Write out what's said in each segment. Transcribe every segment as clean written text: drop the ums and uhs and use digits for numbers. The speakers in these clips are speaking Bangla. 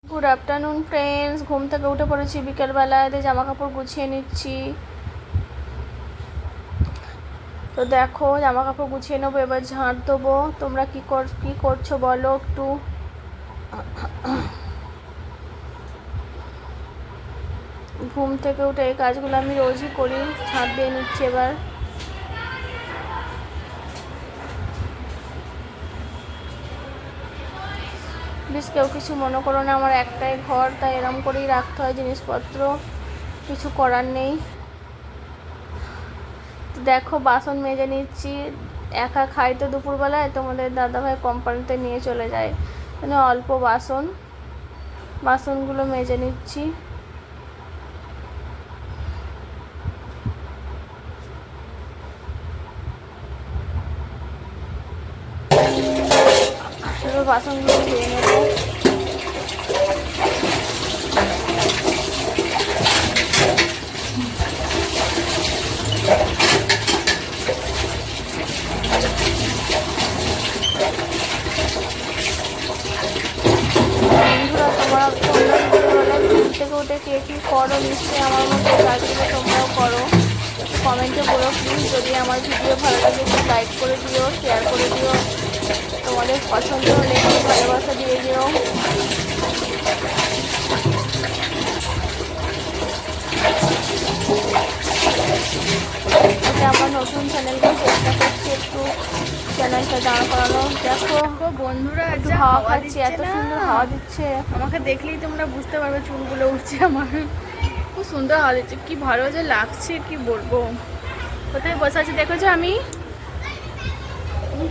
গুড আফটারনুন ফ্রেন্ডস, ঘুম থেকে উঠে পড়েছি বিকেলবেলায়, জামা কাপড় গুছিয়ে নিচ্ছি। তো দেখো জামা কাপড় গুছিয়ে নেবো, এবার ঝাঁট দেবো। তোমরা কি করছো বলো একটু। ঘুম থেকে উঠে এই কাজগুলো আমি রোজই করি। ঝাঁট দিয়ে নিচ্ছি এবার। প্লিজ কেউ কিছু মনে করো না, আমার একটাই ঘর, তাই এরম করেই রাখতে হয় জিনিসপত্র, কিছু করার নেই। দেখো বাসন মেজে নিচ্ছি। একা খাই তো দুপুরবেলায়, তোমাদের দাদাভাই কোম্পানিতে নিয়ে চলে যায়, মানে অল্প বাসনগুলো মেজে নিচ্ছি। এবার বাসনগুলো ধুয়ে নেবো। বন্ধুরা, তোমরা দুপুরবেলায় ঘুম থেকে উঠে কে কী করো, নিশ্চয়ই আমার মতো কাজগুলো তোমরাও করো। কমেন্টে বলো প্লিজ। যদি আমার ভিডিও ভালো লাগে একটু লাইক করে দিও, শেয়ার করে দিও। তোমাদের পছন্দ হলে একটু ভালোবাসা দিয়ে দিও। ওকে আমার নতুন চ্যানেলকে চেষ্টা করছি একটু চ্যানেলটা দাঁড় করানো। দেখো বন্ধুরা, একটু হাওয়া খাচ্ছি, এত সুন্দর হাওয়া দিচ্ছে। আমাকে দেখলেই তোমরা বুঝতে পারবে চুলগুলো উঠছে আমার। খুব সুন্দর হাওয়া দিচ্ছে, কি ভালো যে লাগছে কি বলবো। কোথায় বসে আছি দেখেছো? আমি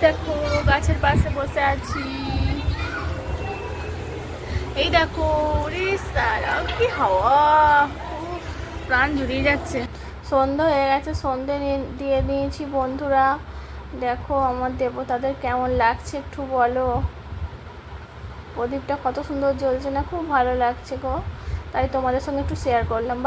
দেখো গাছের পাশে বসে আছি। এই দেখো, রে সারা কি হাওয়া, প্রাণ জুড়িয়ে যাচ্ছে। সন্ধে হয়ে গেছে, সন্ধে দিয়ে নিয়েছি বন্ধুরা। দেখো আমার দেবতাদের কেমন লাগছে একটু বলো। প্রদীপটা কত সুন্দর জ্বলছে না, খুব ভালো লাগছে গো, তাই তোমাদের সঙ্গে একটু শেয়ার করলাম।